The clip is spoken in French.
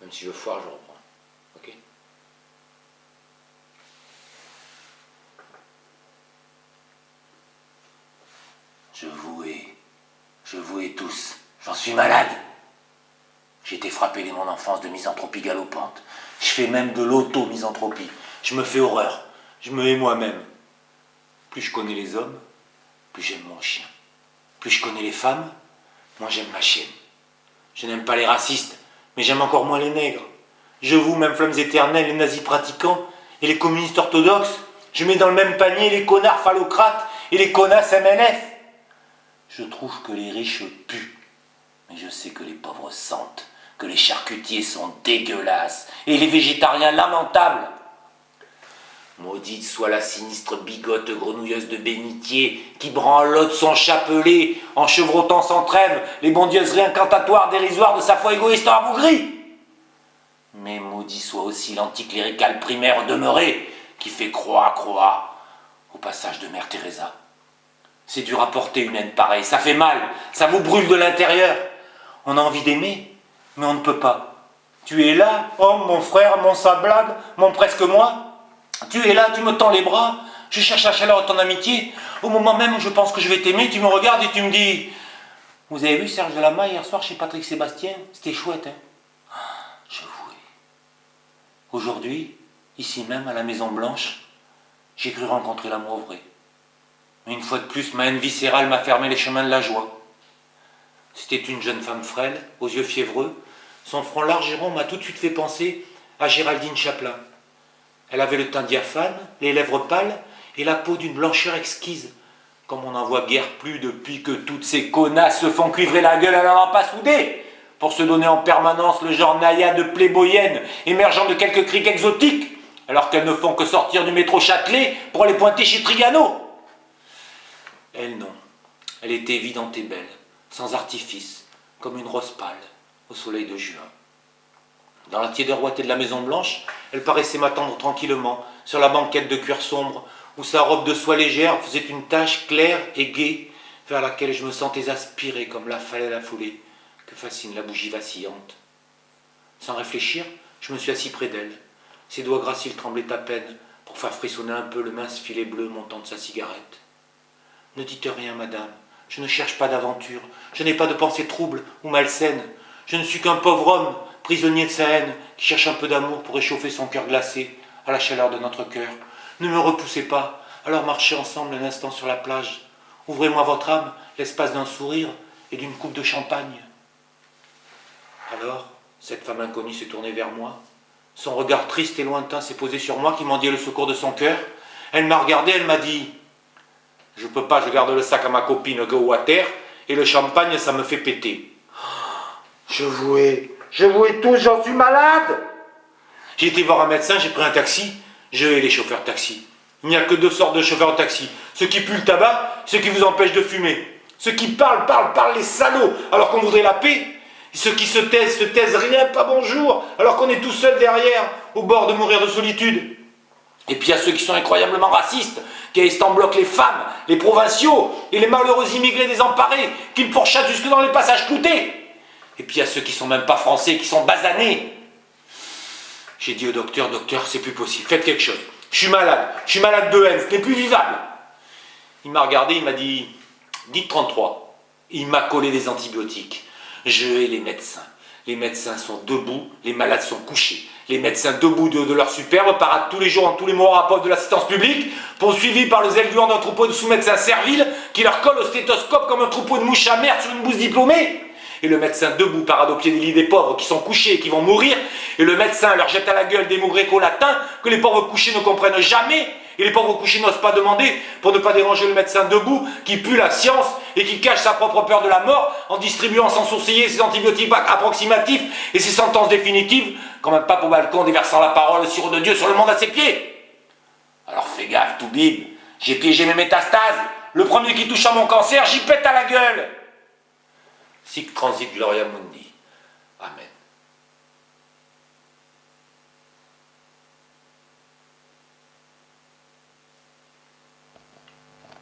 Même si je foire, je reprends. Ok? Je vous hais tous. J'en suis malade. J'ai été frappé dès mon enfance de misanthropie galopante. Je fais même de l'auto-misanthropie. Je me fais horreur. Je me hais moi-même. Plus je connais les hommes, plus j'aime mon chien. Plus je connais les femmes, moins j'aime ma chienne. Je n'aime pas les racistes, mais j'aime encore moins les nègres. Je voue même flammes éternelles les nazis pratiquants et les communistes orthodoxes. Je mets dans le même panier les connards phallocrates et les connasses MNF. Je trouve que les riches puent, mais je sais que les pauvres sentent, que les charcutiers sont dégueulasses et les végétariens lamentables. Maudite soit la sinistre bigote grenouilleuse de bénitier qui branlote son chapelet en chevrotant sans trêve les bondieuseries incantatoires dérisoires de sa foi égoïste en abougrie. Mais maudit soit aussi l'anticlérical primaire demeuré qui fait croix au passage de Mère Teresa. C'est dur à porter une haine pareille, ça fait mal, ça vous brûle de l'intérieur. On a envie d'aimer, mais on ne peut pas. Tu es là, homme, mon frère, mon semblable, mon presque moi. Tu es là, tu me tends les bras, je cherche la chaleur de ton amitié. Au moment même où je pense que je vais t'aimer, tu me regardes et tu me dis « Vous avez vu Serge Delama hier soir chez Patrick Sébastien? C'était chouette, hein ?» Je vous hais. Aujourd'hui, ici même, à la Maison Blanche, j'ai cru rencontrer l'amour vrai. Mais une fois de plus, ma haine viscérale m'a fermé les chemins de la joie. C'était une jeune femme frêle, aux yeux fiévreux. Son front large et rond m'a tout de suite fait penser à Géraldine Chaplin. Elle avait le teint diaphane, les lèvres pâles et la peau d'une blancheur exquise, comme on n'en voit guère plus depuis que toutes ces connasses se font cuivrer la gueule à la lampe à souder, pour se donner en permanence le genre naïade playboyenne émergeant de quelques criques exotiques, alors qu'elles ne font que sortir du métro Châtelet pour aller pointer chez Trigano. Elle non, elle était évidente et belle, sans artifice, comme une rose pâle au soleil de juin. Dans la tiédeur ouatée de la Maison Blanche, elle paraissait m'attendre tranquillement, sur la banquette de cuir sombre, où sa robe de soie légère faisait une tache claire et gaie, vers laquelle je me sentais aspirer comme la foulée que fascine la bougie vacillante. Sans réfléchir, je me suis assis près d'elle. Ses doigts graciles tremblaient à peine pour faire frissonner un peu le mince filet bleu montant de sa cigarette. « Ne dites rien, madame, je ne cherche pas d'aventure, je n'ai pas de pensée trouble ou malsaine. Je ne suis qu'un pauvre homme, prisonnier de sa haine, qui cherche un peu d'amour pour réchauffer son cœur glacé à la chaleur de notre cœur. Ne me repoussez pas, alors marchez ensemble un instant sur la plage. Ouvrez-moi votre âme, l'espace d'un sourire et d'une coupe de champagne. » Alors, cette femme inconnue s'est tournée vers moi. Son regard triste et lointain s'est posé sur moi qui mendiait le secours de son cœur. Elle m'a regardé, elle m'a dit « Je peux pas, je garde le sac à ma copine go à terre et le champagne, ça me fait péter. » Je vous hais tous, j'en suis malade. J'ai été voir un médecin, j'ai pris un taxi. Je hais les chauffeurs de taxi. Il n'y a que deux sortes de chauffeurs de taxi. Ceux qui puent le tabac, ceux qui vous empêchent de fumer. Ceux qui parlent, les salauds, alors qu'on voudrait la paix. Et ceux qui se taisent rien, pas bonjour, alors qu'on est tout seul derrière, au bord de mourir de solitude. Et puis il y a ceux qui sont incroyablement racistes, qui haïssent en bloc les femmes, les provinciaux et les malheureux immigrés désemparés, qui le pourchassent jusque dans les passages cloutés. Et puis il y a ceux qui sont même pas français, qui sont basanés. J'ai dit au docteur, c'est plus possible, faites quelque chose. Je suis malade de haine, ce n'est plus vivable. Il m'a regardé, il m'a dit, dites 33. Il m'a collé des antibiotiques. Je hais les médecins. Les médecins sont debout, les malades sont couchés. Les médecins debout de leur superbe paradent tous les jours en tous les mois à poste de l'assistance publique, poursuivis par les ailes d'un troupeau de sous-médecins serviles qui leur collent au stéthoscope comme un troupeau de mouches à merde sur une bouse diplômée. Et le médecin debout parade au pied des lits des pauvres qui sont couchés et qui vont mourir, et le médecin leur jette à la gueule des mots gréco-latins que les pauvres couchés ne comprennent jamais, et les pauvres couchés n'osent pas demander pour ne pas déranger le médecin debout qui pue la science et qui cache sa propre peur de la mort en distribuant sans sourciller ses antibiotiques approximatifs et ses sentences définitives, quand même pas pour balcon déversant la parole, le sirop de Dieu sur le monde à ses pieds. Alors fais gaffe, Toubib, j'ai piégé mes métastases, le premier qui touche à mon cancer, j'y pète à la gueule. Sic transit gloria mundi. Amen.